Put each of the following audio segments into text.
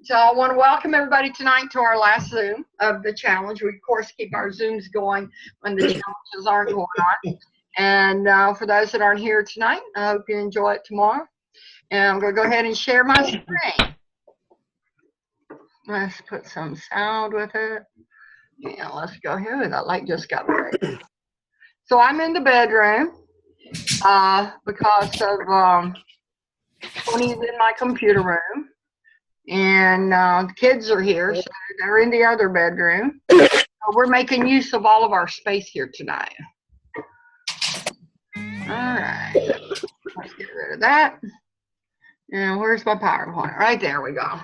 So I want to welcome everybody tonight to our last Zoom of the challenge. We, of course, keep our Zooms going when the challenges aren't going on. And for those that aren't here tonight, I hope you enjoy it tomorrow. And I'm going to go ahead and share my screen. Let's put some sound with it. Yeah, let's go here. That light just got bright. So I'm in the bedroom because of Tony's in my computer room. And the kids are here, so they're in the other bedroom. So we're making use of all of our space here tonight. All right, let's get rid of that. And where's my PowerPoint? Right there we go.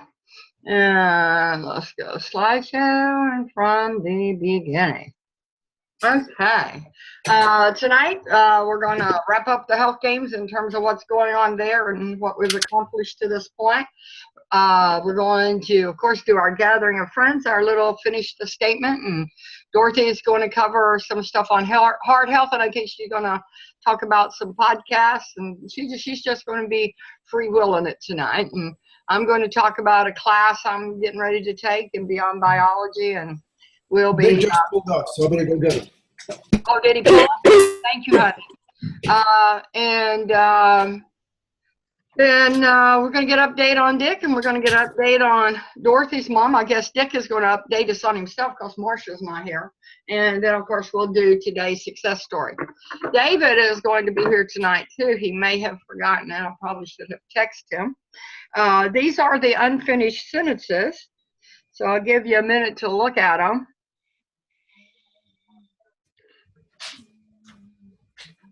And let's go slideshow and from the beginning. Okay. Tonight, we're going to wrap up the health games in terms of what's going on there and what was accomplished to this point. We're going to, of course, do our gathering of friends, our little finish the statement, and Dorothy is going to cover some stuff on heart health, and I think she's going to talk about some podcasts, and she's just going to be free-willing it tonight. And I'm going to talk about a class I'm getting ready to take in Beyond Biology, and we'll be. They just pulled up, so I'm going to go get them. Oh, did he pull up? Thank you, honey. Then we're going to get an update on Dick, and we're going to get an update on Dorothy's mom. I guess Dick is going to update us on himself because Marcia's not here. And then, of course, we'll do today's success story. David is going to be here tonight, too. He may have forgotten, and I probably should have texted him. These are the unfinished sentences, so I'll give you a minute to look at them.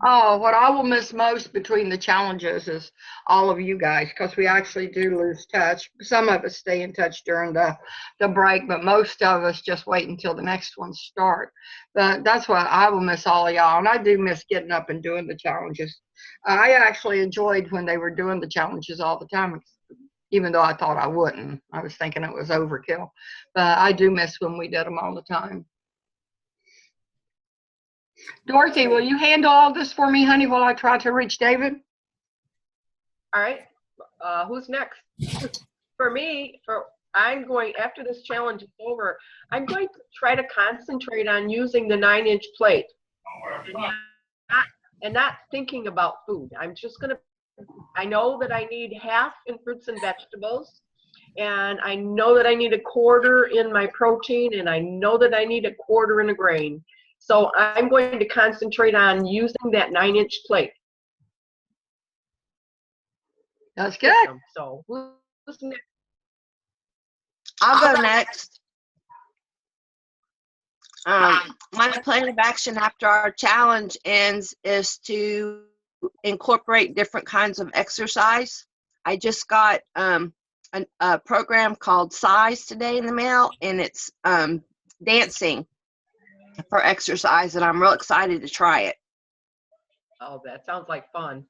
Oh, what I will miss most between the challenges is all of you guys, because we actually do lose touch. Some of us stay in touch during the break, but most of us just wait until the next ones start. But that's what I will miss all of y'all, and I do miss getting up and doing the challenges. I actually enjoyed when they were doing the challenges all the time, even though I thought I wouldn't. I was thinking it was overkill. But I do miss when we did them all the time. Dorothy, will you handle all this for me, honey, while I try to reach David? All right. Who's next? For me, I'm going, after this challenge is over, I'm going to try to concentrate on using the 9-inch plate and not thinking about food. I'm just going to, I know that I need half in fruits and vegetables, and I know that I need a quarter in my protein, and I know that I need a quarter in a grain. So I'm going to concentrate on using that 9-inch plate. That's good. So who's next? I'll go next. My plan of action after our challenge ends is to incorporate different kinds of exercise. I just got a program called Size today in the mail, and it's dancing for exercise, and I'm real excited to try it. Oh, that sounds like fun.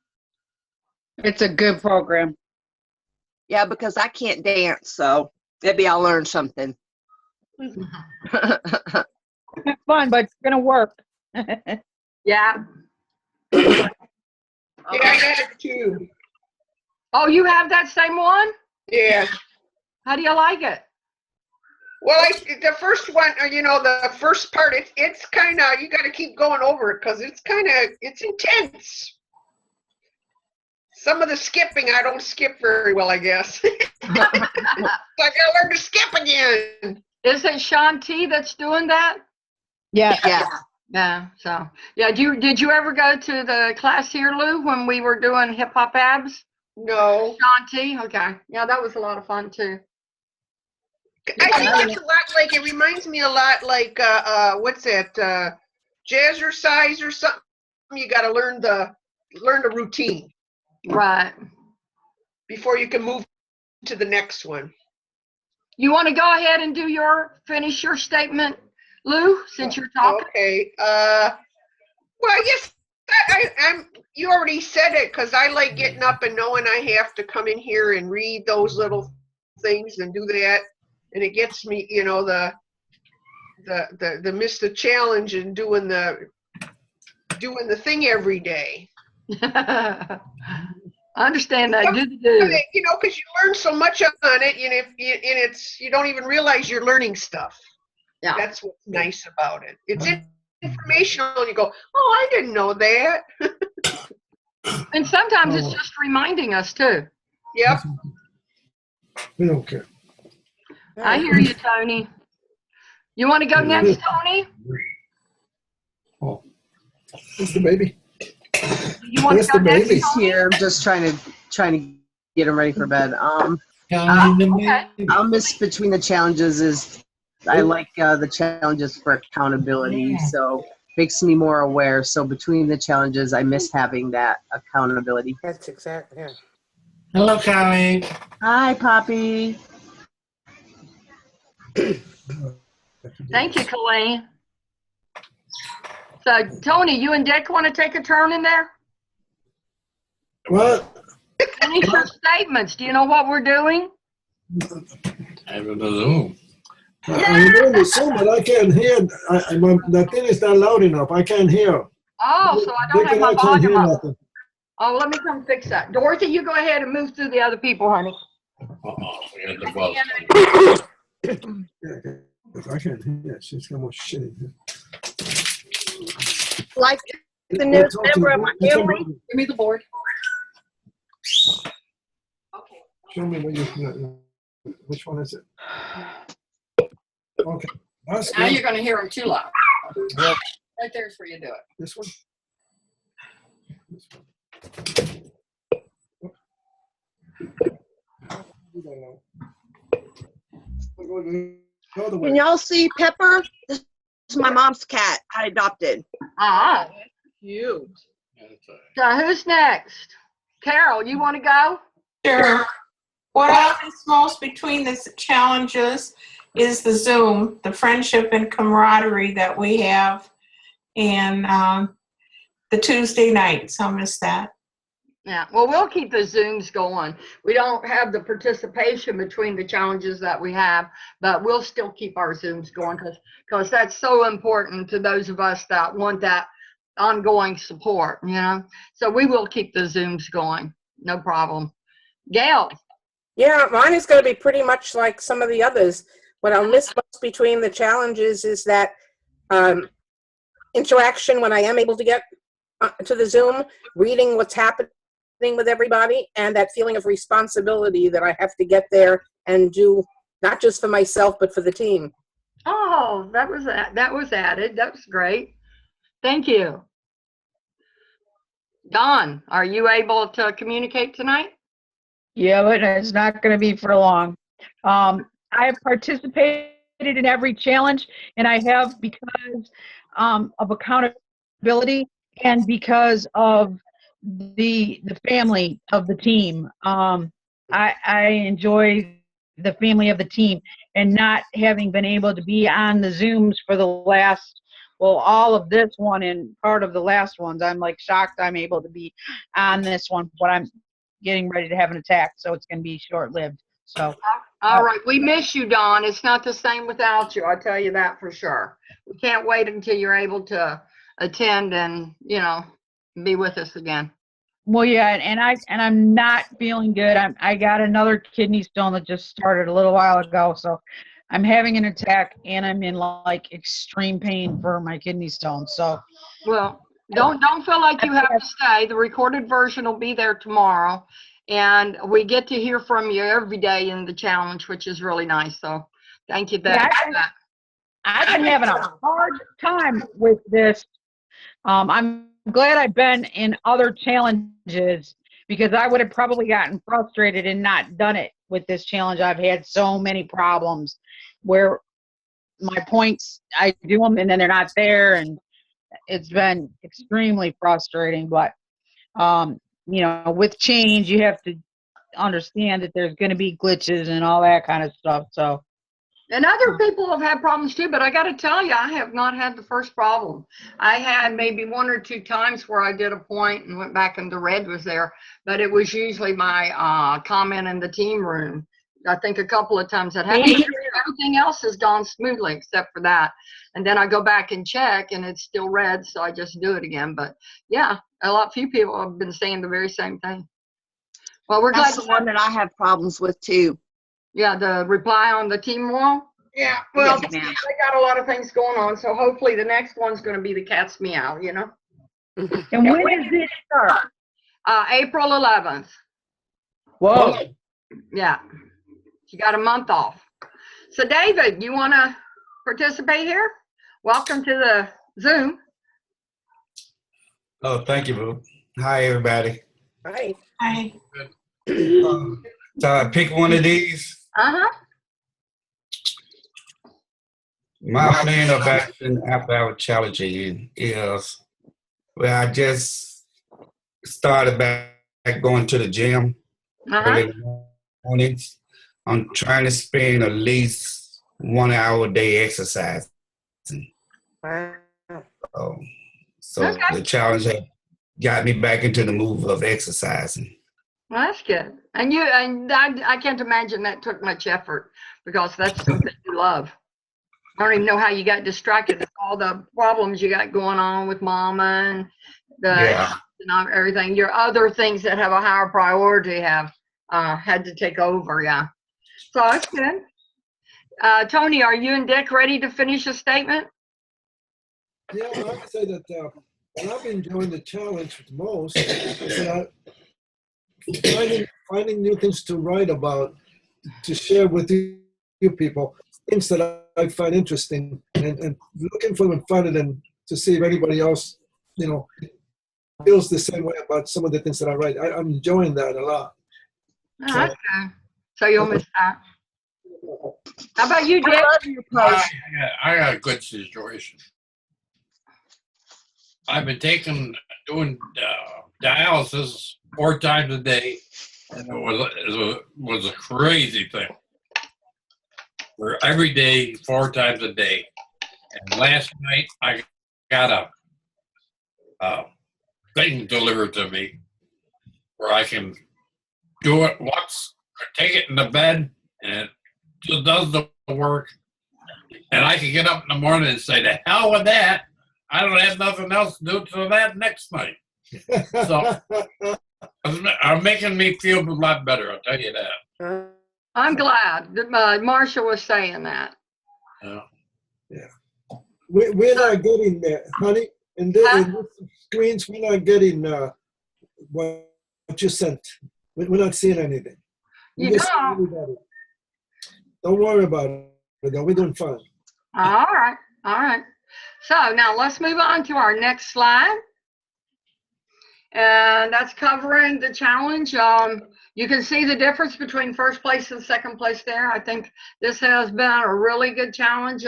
It's a good program. Yeah, because I can't dance, so maybe I'll learn something. It's fun, but it's gonna work. Yeah. Okay. Yeah, I got it too. Oh, you have that same one? Yeah. How do you like it? Well, the first one, the first part, it's kind of, you got to keep going over it because it's intense. Some of the skipping, I don't skip very well, I guess. So I got to learn to skip again. Is it Shanti that's doing that? Yeah. Yeah. Yeah. So, yeah. Did you ever go to the class here, Lou, when we were doing hip hop abs? No. Shanti. Okay. Yeah, that was a lot of fun too. I think it's a lot like, it reminds me a lot like, what's that, jazzercise or something. You got to learn the routine. Right. Before you can move to the next one. You want to go ahead and finish your statement, Lou, since you're talking? Okay. Well, I guess you already said it, because I like getting up and knowing I have to come in here and read those little things and do that. And it gets me, the miss the challenge and doing the thing every day. I understand that. Yep. Do the do. You know, because you learn so much on it, and you don't even realize you're learning stuff. Yeah. That's what's nice about it. It's informational, and you go, "Oh, I didn't know that." And sometimes it's Oh. just reminding us too. Yep. We don't care. I hear you, Tony. You want to go next, Tony? Oh, it's the baby. You want to Where's go the next, baby? Tony? Here, I'm just trying to get him ready for bed. Okay. I'll miss between the challenges is I like the challenges for accountability, so makes me more aware. So between the challenges, I miss having that accountability. That's exactly, yeah. Hello, Callie. Hi, Poppy. Thank you, Colleen. So, Tony, you and Dick want to take a turn in there? What? Finish your statements. Do you know what we're doing? I'm in the Zoom. I'm doing the Zoom, but I can't hear. The thing is not loud enough. I can't hear. Oh, so I don't Dick have and my I can't volume hear up. nothing. Oh, let me come fix that. Dorothy, you go ahead and move through the other people, honey. Uh-oh, we got the buzz. Yeah, 'cause I can't hear. She's got more shit in here. Like the newest member of my family. Give me the board. Okay. Show me what you. Which one is it? Okay. That's Now good. you're gonna hear them too loud. Well, Right there's where you do it. this one. This one. We don't know. We're going the other way. Can y'all see Pepper? This is my mom's cat I adopted. Ah, Cute. so who's next? Carol, you want to go? Sure. What I miss most between the challenges is the Zoom, the friendship and camaraderie that we have, and the Tuesday nights. I'll miss that. Yeah, well, we'll keep the Zooms going. We don't have the participation between the challenges that we have, but we'll still keep our Zooms going because that's so important to those of us that want that ongoing support, you know? So we will keep the Zooms going, no problem. Gail? Yeah, mine is going to be pretty much like some of the others. What I'll miss most between the challenges is that interaction when I am able to get to the Zoom, reading what's happening with everybody, and that feeling of responsibility that I have to get there and do not just for myself but for the team. Oh, that was added. That was great. Thank you. Dawn, are you able to communicate tonight? Yeah, but it's not gonna be for long. I have participated in every challenge, and I have because of accountability and because of the family of the team. I enjoy the family of the team, and not having been able to be on the Zooms for the last, well, all of this one and part of the last ones. I'm like shocked I'm able to be on this one, but I'm getting ready to have an attack, so it's going to be short-lived. So All right, we miss you, Dawn. It's not the same without you. I'll tell you that for sure. We can't wait until you're able to attend and, you know, be with us again. well, yeah, and I'm not feeling good. I got another kidney stone that just started a little while ago, so I'm having an attack, and I'm in like extreme pain for my kidney stone. So Well, don't feel like you have to stay. The recorded version will be there tomorrow, and we get to hear from you every day in the challenge, which is really nice. So thank you for that. I've been having a hard time with this. I'm glad I've been in other challenges because I would have probably gotten frustrated and not done it with this challenge. I've had so many problems where my points, I do them and then they're not there, and it's been extremely frustrating. But you know, with change, you have to understand that there's going to be glitches and all that kind of stuff. So And other people have had problems too, but I got to tell you, I have not had the first problem. I had maybe 1 or 2 times where I did a point and went back and the red was there, but it was usually my comment in the team room. I think a couple of times that happened. Everything else has gone smoothly except for that. And then I go back and check and it's still red, so I just do it again. But yeah, few people have been saying the very same thing. Well, we're glad. That's the one that I have problems with too. Yeah, the reply on the team wall. Yeah, well, Yes, ma'am. They got a lot of things going on, so hopefully the next one's going to be the cat's meow. You know, And when does it start? April 11th. Whoa. Yeah, you got a month off. So, David, you want to participate here? Welcome to the Zoom. Oh, thank you, Boo. Hi, everybody. Right. Hi. So I pick one of these. Uh-huh. My plan of action after our challenging is, well, I just started back going to the gym Uh-huh. early in the mornings. I'm trying to spend at least 1 hour a day exercising. Wow. So Okay. the challenge had got me back into the move of exercising. Well, that's good. And I can't imagine that took much effort because that's something you love. I don't even know how you got distracted with all the problems you got going on with mama and Yeah. everything. Your other things that have a higher priority have had to take over. Yeah. So that's good. Tony, are you and Dick ready to finish a statement? Yeah, I would say that what I've been enjoying the challenge the most is finding new things to write about, to share with you people, things that I find interesting, and looking for them and finding them to see if anybody else, feels the same way about some of the things that I write. I'm enjoying that a lot. Oh, that's good. So you'll miss that. How about you, Dick? I love your post. I got a good situation. I've been doing dialysis 4 times a day, and it was a crazy thing. For every day, 4 times a day. And last night, I got a thing delivered to me where I can do it once, take it in the bed, and it just does the work. And I can get up in the morning and say, "To hell with that. I don't have nothing else to do to that next night." So are making me feel a lot better, I'll tell you that. I'm glad that Marsha was saying that. Yeah. We're not getting that, honey. In this screens, we're not getting what you sent. We're not seeing anything. You don't? Don't worry about it, though. We're doing fine. All right. All right. So now let's move on to our next slide. And that's covering the challenge. You can see the difference between first place and second place there. I think this has been a really good challenge.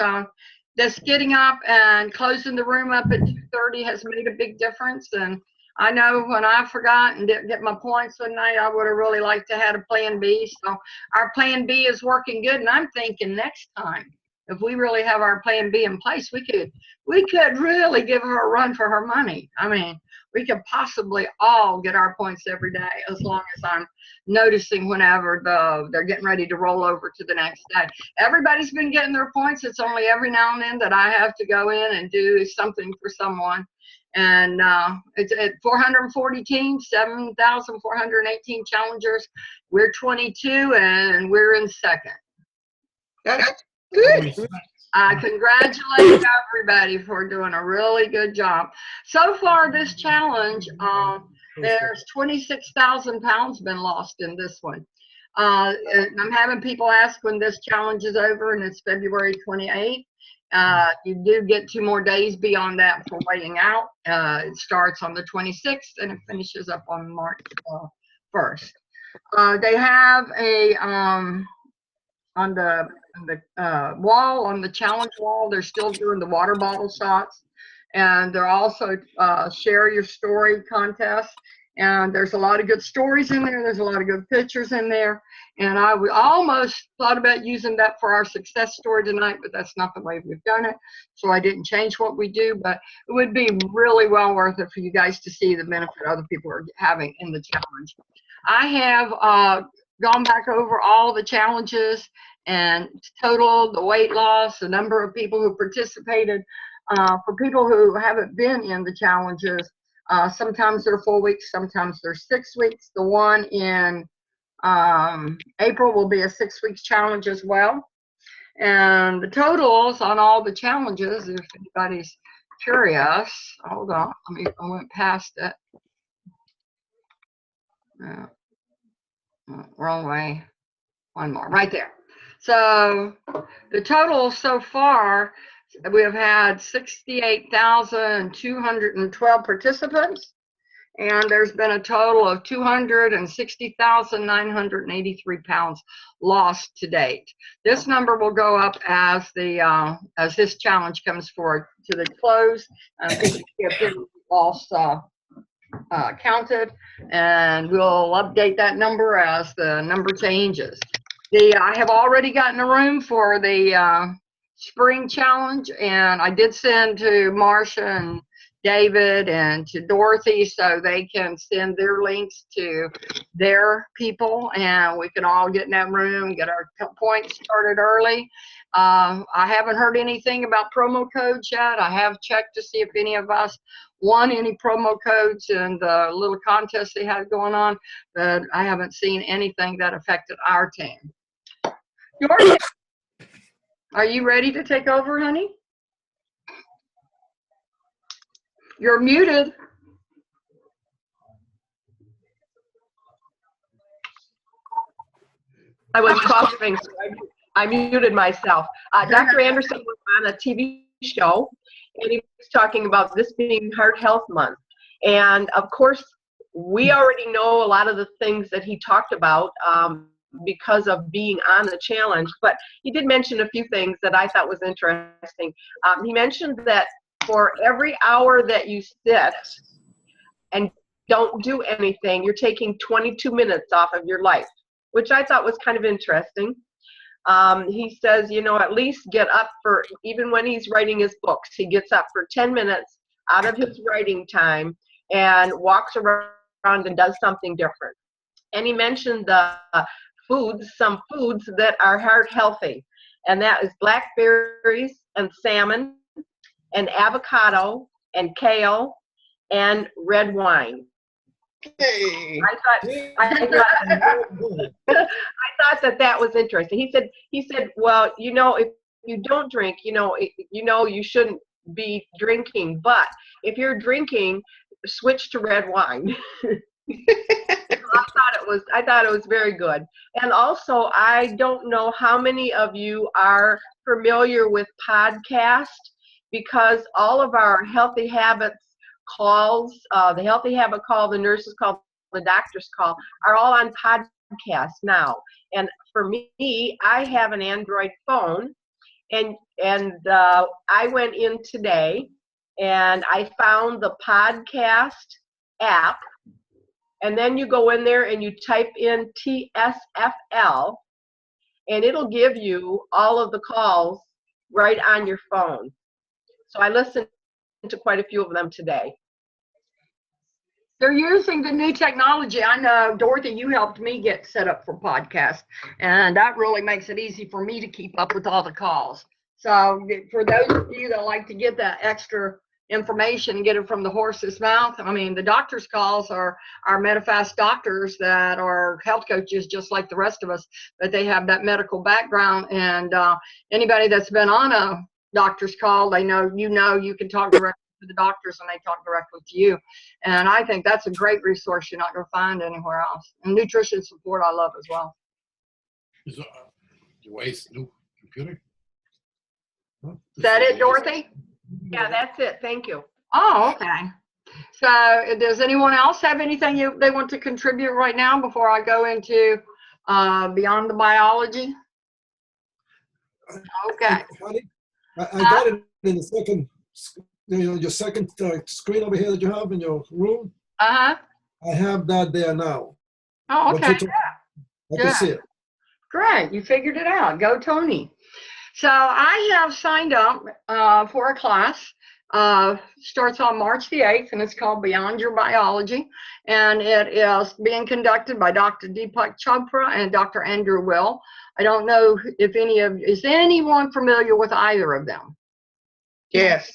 Just getting up and closing the room up at 2:30 has made a big difference. And I know when I forgot and didn't get my points one night, I would have really liked to have a plan B. So our plan B is working good. And I'm thinking next time, if we really have our plan B in place, we could really give her a run for her money. I mean, we could possibly all get our points every day as long as I'm noticing whenever they're getting ready to roll over to the next day. Everybody's been getting their points. It's only every now and then that I have to go in and do something for someone. And it's at 440 teams, 7,418 challengers. We're 22 and we're in second. That's good. I congratulate everybody for doing a really good job. So far, this challenge, there's 26,000 pounds been lost in this one. And I'm having people ask when this challenge is over, and it's February 28th. You do get 2 more days beyond that for weighing out. It starts on the 26th and it finishes up on March 1st. They have a on the wall, on the challenge wall, they're still doing the water bottle shots, and they're also share your story contest. And there's a lot of good stories in there. There's a lot of good pictures in there. And I almost thought about using that for our success story tonight, but that's not the way we've done it. So I didn't change what we do, but it would be really well worth it for you guys to see the benefit other people are having in the challenge. I have gone back over all the challenges and total the weight loss, the number of people who participated. For people who haven't been in the challenges, Sometimes they're 4 weeks, sometimes they're 6 weeks. The one in April will be a 6 weeks challenge as well. And the totals on all the challenges, if anybody's curious, hold on, I went past it. Wrong way. One more, right there. So the total so far, we have had 68,212 participants, and there's been a total of 260,983 pounds lost to date. This number will go up as this challenge comes forward to the close. People get their loss counted, and we'll update that number as the number changes. I have already gotten a room for the spring challenge, and I did send to Marcia and David and to Dorothy so they can send their links to their people, and we can all get in that room, get our points started early. I haven't heard anything about promo codes yet. I have checked to see if any of us won any promo codes in the little contest they had going on, but I haven't seen anything that affected our team. Dorothy, are you ready to take over, honey? You're muted. I was coughing, so I muted myself. Dr. Anderson was on a TV show, and he was talking about this being Heart Health Month. And of course, we already know a lot of the things that he talked about because of being on the challenge, but he did mention a few things that I thought was interesting. He mentioned that for every hour that you sit and don't do anything, you're taking 22 minutes off of your life, which I thought was kind of interesting. He says, you know, at least get up for, even when he's writing his books, he gets up for 10 minutes out of his writing time and walks around and does something different. And he mentioned the some foods that are heart healthy, and that is blackberries and salmon and avocado and kale and red wine. Hey. I thought that was interesting. He said, well, you know, if you don't drink, you shouldn't be drinking, but if you're drinking, switch to red wine. I thought it was very good. And also, I don't know how many of you are familiar with podcasts, because all of our Healthy Habits calls, the Healthy Habit call, the nurses call, the doctors call, are all on podcasts now. And for me, I have an Android phone, and I went in today and I found the podcast app, and then you go in there and you type in TSFL, and it'll give you all of the calls right on your phone. So I listened to quite a few of them today. They're using the new technology. I know, Dorothy, you helped me get set up for podcasts, and that really makes it easy for me to keep up with all the calls. So for those of you that like to get that extra information and get it from the horse's mouth, I mean, the doctor's calls are our Medifast doctors that are health coaches just like the rest of us, but they have that medical background, and anybody that's been on a doctor's call, they know you can talk directly to the doctors and they talk directly to you. And I think that's a great resource you're not going to find anywhere else. And nutrition support I love as well. Is Dwayne's new computer? Is that it, Dorothy? Yeah, that's it. Thank you. Oh, okay. So does anyone else have anything they want to contribute right now before I go into Beyond the Biology? Okay. I got it in the second, your second screen over here that you have in your room. Uh-huh. I have that there now. Oh, okay. I can see it. Great. You figured it out. Go, Tony. So I have signed up for a class. Starts on March the 8th, and it's called Beyond Your Biology. And it is being conducted by Dr. Deepak Chopra and Dr. Andrew Will. I don't know if is anyone familiar with either of them? Yes.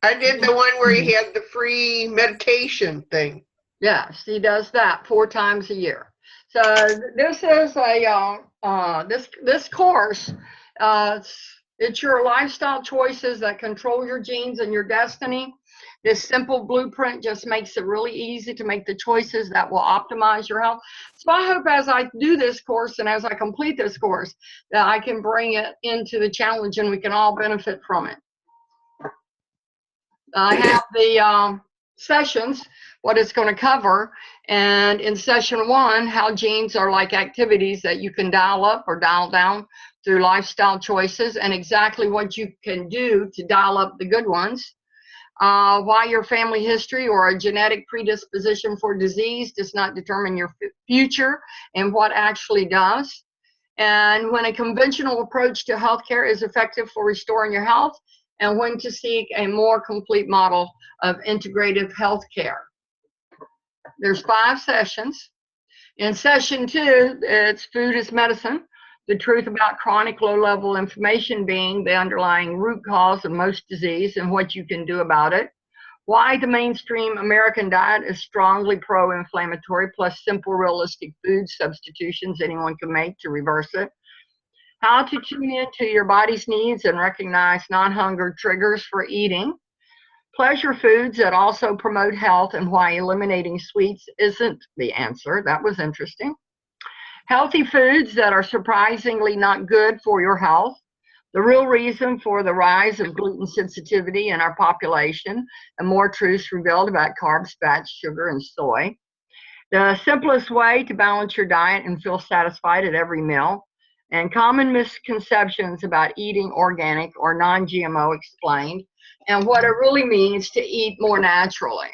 I did the one where he had the free meditation thing. Yes, he does that 4 times a year. So this is this course. It's your lifestyle choices that control your genes and your destiny. This simple blueprint just makes it really easy to make the choices that will optimize your health. So I hope as I do this course and as I complete this course that I can bring it into the challenge and we can all benefit from it. I have the sessions, what it's going to cover, and in session 1, how genes are like activities that you can dial up or dial down through lifestyle choices, and exactly what you can do to dial up the good ones. Why your family history or a genetic predisposition for disease does not determine your future, and what actually does. And when a conventional approach to healthcare is effective for restoring your health, and when to seek a more complete model of integrative healthcare. There's 5 sessions. In session 2, it's food is medicine, the truth about chronic low-level inflammation being the underlying root cause of most disease and what you can do about it. Why the mainstream American diet is strongly pro-inflammatory, plus simple, realistic food substitutions anyone can make to reverse it. How to tune into your body's needs and recognize non-hunger triggers for eating. Pleasure foods that also promote health and why eliminating sweets isn't the answer. That was interesting. Healthy foods that are surprisingly not good for your health. The real reason for the rise of gluten sensitivity in our population, and more truths revealed about carbs, fats, sugar, and soy. The simplest way to balance your diet and feel satisfied at every meal. And common misconceptions about eating organic or non-GMO explained, and what it really means to eat more naturally.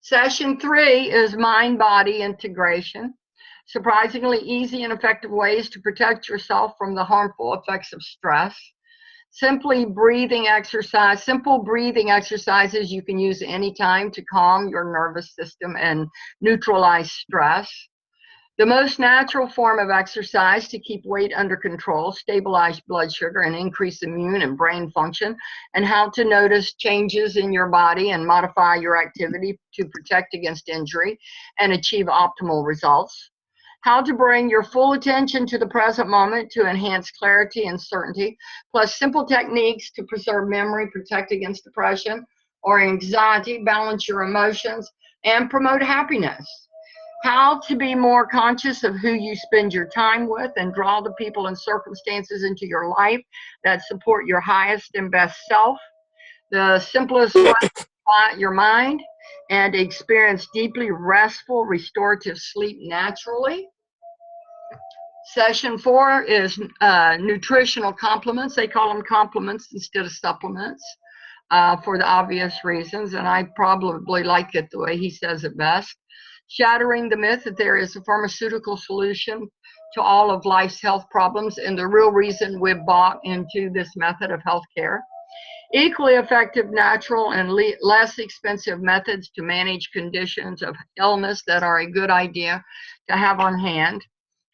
Session 3 is mind-body integration. Surprisingly easy and effective ways to protect yourself from the harmful effects of stress. Simple breathing exercises you can use anytime to calm your nervous system and neutralize stress. The most natural form of exercise to keep weight under control, stabilize blood sugar, and increase immune and brain function, and how to notice changes in your body and modify your activity to protect against injury and achieve optimal results. How to bring your full attention to the present moment to enhance clarity and certainty, plus simple techniques to preserve memory, protect against depression or anxiety, balance your emotions, and promote happiness. How to be more conscious of who you spend your time with and draw the people and circumstances into your life that support your highest and best self. The simplest way to quiet your mind and experience deeply restful, restorative sleep naturally. Session 4 is nutritional complements. They call them complements instead of supplements for the obvious reasons, and I probably like it the way he says it best. Shattering the myth that there is a pharmaceutical solution to all of life's health problems and the real reason we've bought into this method of healthcare. Equally effective, natural, and less expensive methods to manage conditions of illness that are a good idea to have on hand.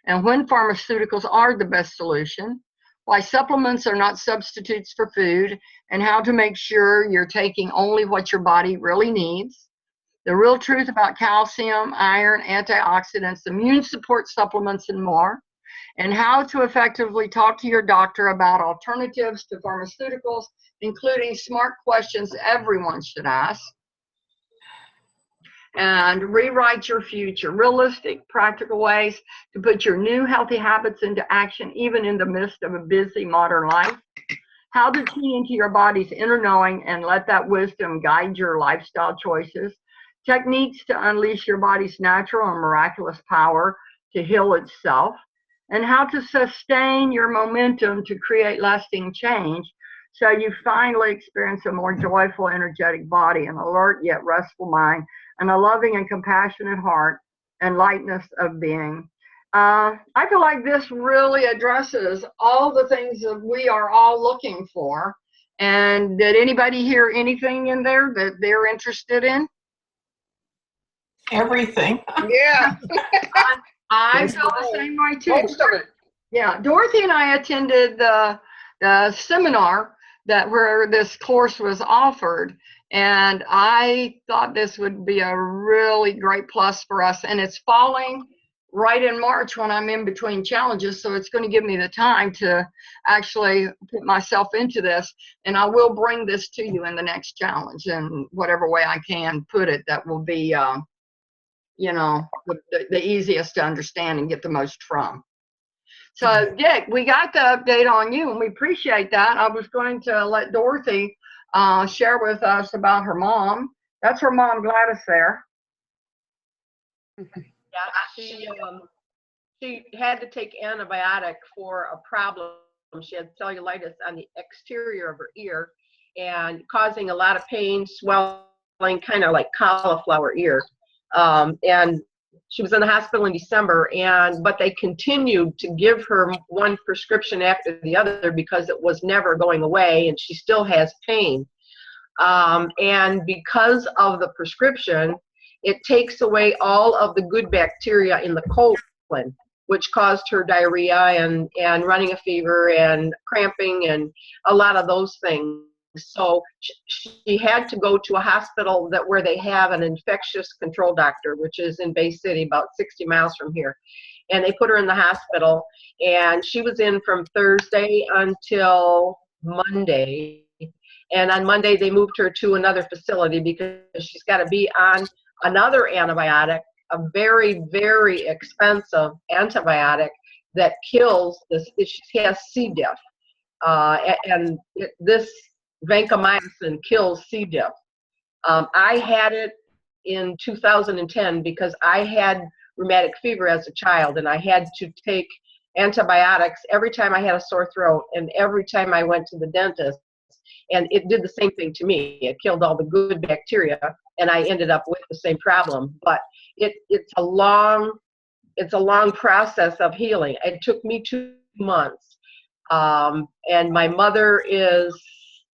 And when pharmaceuticals are the best solution, why supplements are not substitutes for food, and how to make sure you're taking only what your body really needs. The real truth about calcium, iron, antioxidants, immune support supplements, and more, and how to effectively talk to your doctor about alternatives to pharmaceuticals, including smart questions everyone should ask. And rewrite your future, realistic, practical ways to put your new healthy habits into action, even in the midst of a busy modern life. How to tune into your body's inner knowing and let that wisdom guide your lifestyle choices. Techniques to unleash your body's natural and miraculous power to heal itself, and how to sustain your momentum to create lasting change so you finally experience a more joyful, energetic body, an alert yet restful mind, and a loving and compassionate heart, and lightness of being. I feel like this really addresses all the things that we are all looking for. And did anybody hear anything in there that they're interested in? Everything. Yeah, I feel the same way too. most of it. Yeah, Dorothy and I attended the seminar that where this course was offered. And I thought this would be a really great plus for us. And it's falling right in March when I'm in between challenges. So it's going to give me the time to actually put myself into this. And I will bring this to you in the next challenge in whatever way I can put it that will be, you know, the easiest to understand and get the most from. So Dick, we got the update on you and we appreciate that. I was going to let Dorothy share with us about her mom. That's her mom, Gladys, there. Yeah, she had to take antibiotic for a problem. She had cellulitis on the exterior of her ear and causing a lot of pain, swelling, kind of like cauliflower ear. And she was in the hospital in December, but they continued to give her one prescription after the other because it was never going away, and she still has pain. And because of the prescription, it takes away all of the good bacteria in the colon, which caused her diarrhea and running a fever and cramping and a lot of those things. So she had to go to a hospital where they have an infectious control doctor, which is in Bay City, about 60 miles from here. And they put her in the hospital, and she was in from Thursday until Monday. And on Monday, they moved her to another facility because she's got to be on another antibiotic, a very, very expensive antibiotic that kills this. She has C. diff. This vancomycin kills C. diff. I had it in 2010 because I had rheumatic fever as a child, and I had to take antibiotics every time I had a sore throat and every time I went to the dentist. And it did the same thing to me. It killed all the good bacteria, and I ended up with the same problem. But it's a long process of healing. It took me 2 months. And my mother is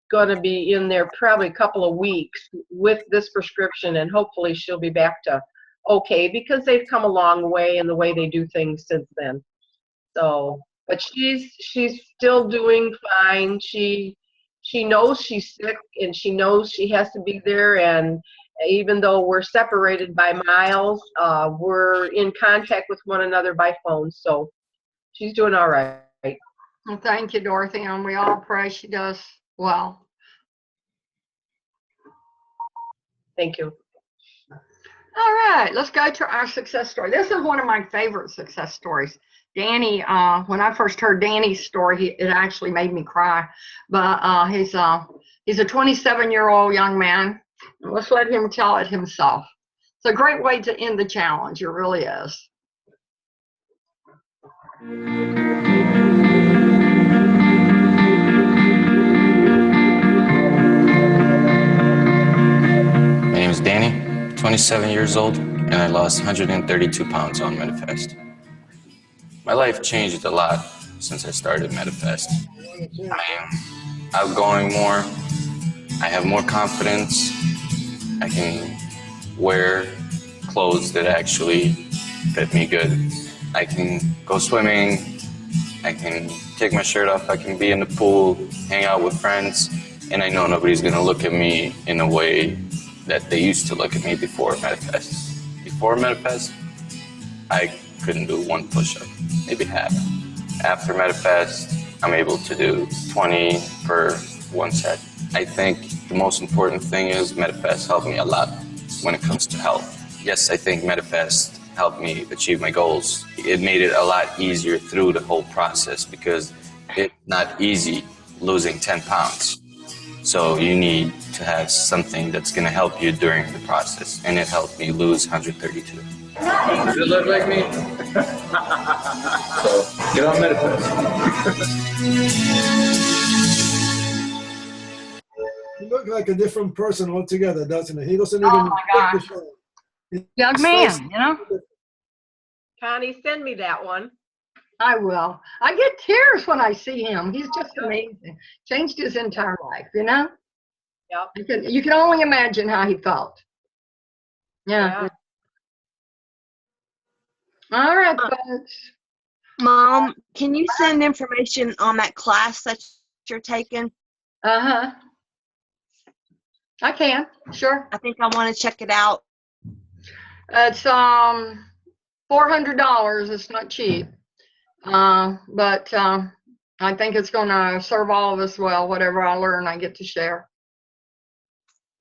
going to be in there probably a couple of weeks with this prescription, and hopefully she'll be back to okay, because they've come a long way in the way they do things since then. So, but she's still doing fine. She knows she's sick, and she knows she has to be there. And even though we're separated by miles, we're in contact with one another by phone. So she's doing all right. Well, thank you, Dorothy, and we all pray she does well. Thank you. All right, let's go to our success story. This is one of my favorite success stories. Danny, when I first heard Danny's story, it actually made me cry. But he's a 27-year-old young man. Let's let him tell it himself. It's a great way to end the challenge. It really is. My name is Danny, 27 years old, and I lost 132 pounds on Manifest. My life changed a lot since I started Manifest. I am outgoing more, I have more confidence, I can wear clothes that actually fit me good. I can go swimming, I can take my shirt off, I can be in the pool, hang out with friends, and I know nobody's gonna look at me in a way that they used to look at me before Manifest. Before Manifest, I couldn't do one push-up, maybe half. After Manifest, I'm able to do 20 per one set. I think the most important thing is Manifest helped me a lot when it comes to health. Yes, I think Manifest helped me achieve my goals. It made it a lot easier through the whole process because it's not easy losing 10 pounds. So you need to have something that's going to help you during the process, and it helped me lose 132. Does it look like me? So get on Manifest. You look like a different person altogether, doesn't he? He doesn't even. Oh my gosh. Young man, you know? Connie, send me that one. I will. I get tears when I see him. He's just amazing. Changed his entire life, you know? Yep. You can only imagine how he felt. Yeah. All right, folks. Mom, can you send information on that class that you're taking? Uh-huh. I can, sure. I think I want to check it out. It's $400. It's not cheap. But I think it's gonna serve all of us well. Whatever I learn, I get to share.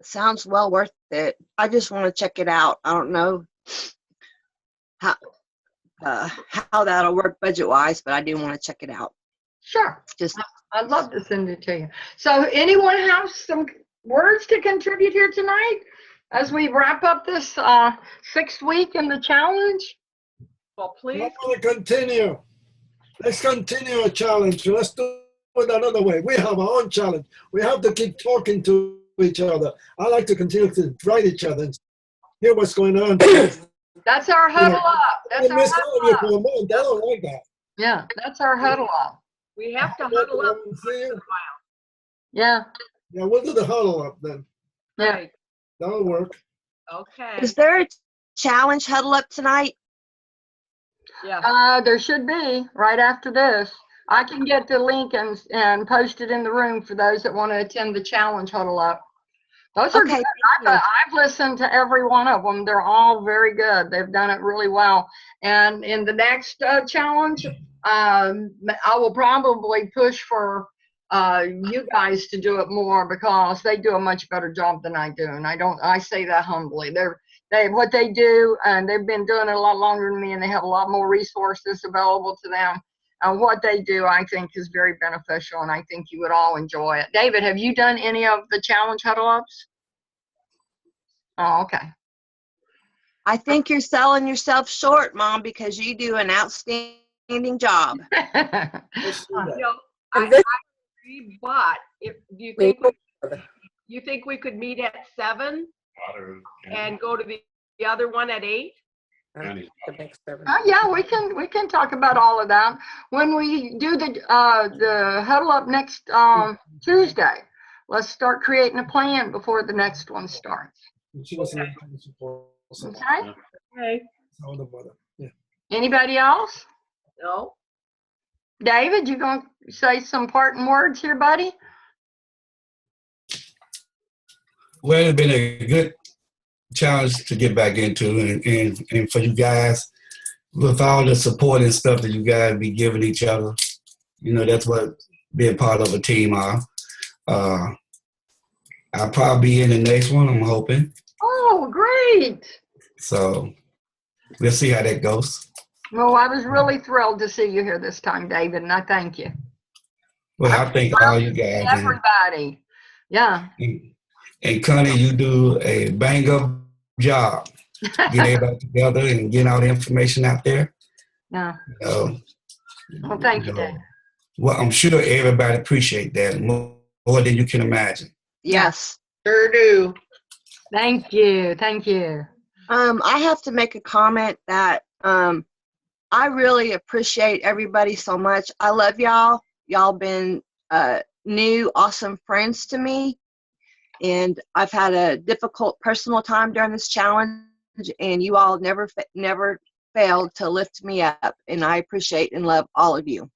Sounds well worth it. I just want to check it out. I don't know how how that'll work budget wise, but I do want to check it out. Sure. Just I'd love to send it to you. So anyone have some words to contribute here tonight as we wrap up this 6th week in the challenge? Well, I please. want to continue. Let's continue a challenge. Let's do it another way. We have our own challenge. We have to keep talking to each other. I like to continue to write each other and hear what's going on. That's our huddle up. That's I our miss all of huddle you up. for a month. I don't like that. Yeah, that's our huddle up. We have to huddle up. See you. Yeah, Yeah, we'll do the huddle up then. yeah. Right. That'll work. Okay. is there a challenge huddle up tonight? Yeah. There should be right after this. I can get the link and post it in the room for those that want to attend the challenge huddle up. Those are Okay, good. thank you. I've listened to every one of them. They're all very good. They've done it really well. And in the next challenge, I will probably push for you guys to do it more because they do a much better job than I do. And I say that humbly. What they do, and they've been doing it a lot longer than me, and they have a lot more resources available to them. And what they do, I think, is very beneficial, and I think you would all enjoy it. David, have you done any of the challenge huddle ups? Oh, okay. I think you're selling yourself short, Mom, because you do an outstanding job. Let's do that. You know, And I this- agree, but if you We- think we could meet at 7 and go to the other one at 8? The next 7. Yeah, we can talk about all of that when we do the huddle up next Tuesday. Let's start creating a plan before the next one starts. She was in the support. So, Okay. Okay. so the mother. Yeah. Anybody else? No? David, you gonna say some parting words here, buddy? Well, it's been a good challenge to get back into, and for you guys, with all the support and stuff that you guys be giving each other, you know, that's what being part of a team are. I'll probably be in the next one, I'm hoping. Oh, great. So we'll see how that goes. Well, I was really thrilled to see you here this time, David, and I thank you. Well, I thank all you guys. Everybody. Yeah. And Connie, you do a bang up job. Get everybody together and getting all the information out there. Yeah. Well, Thank you, David. Well, I'm sure everybody appreciate that more than you can imagine. Yes. Sure do. Thank you. Thank you. I have to make a comment that I really appreciate everybody so much. I love y'all. Y'all been new, awesome friends to me. And I've had a difficult personal time during this challenge, and you all never failed to lift me up. And I appreciate and love all of you.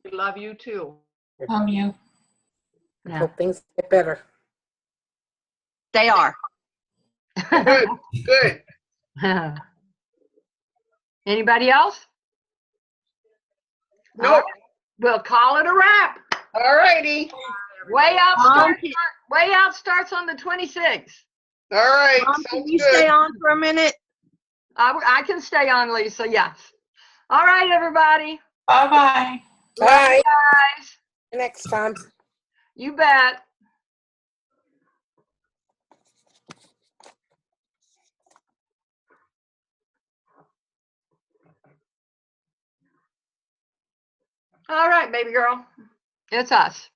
We love you too. Love you. Yeah. Hope things get better. They are. Good, good. Anybody else? Nope. We'll call it a wrap. All righty. Way out starts on the 26th. All right. Mom, can Sounds you good. stay on for a minute? I can stay on, Lisa. Yes. All right, everybody. Bye-bye. Bye. Guys, Next time. you bet. All right, baby girl. It's us.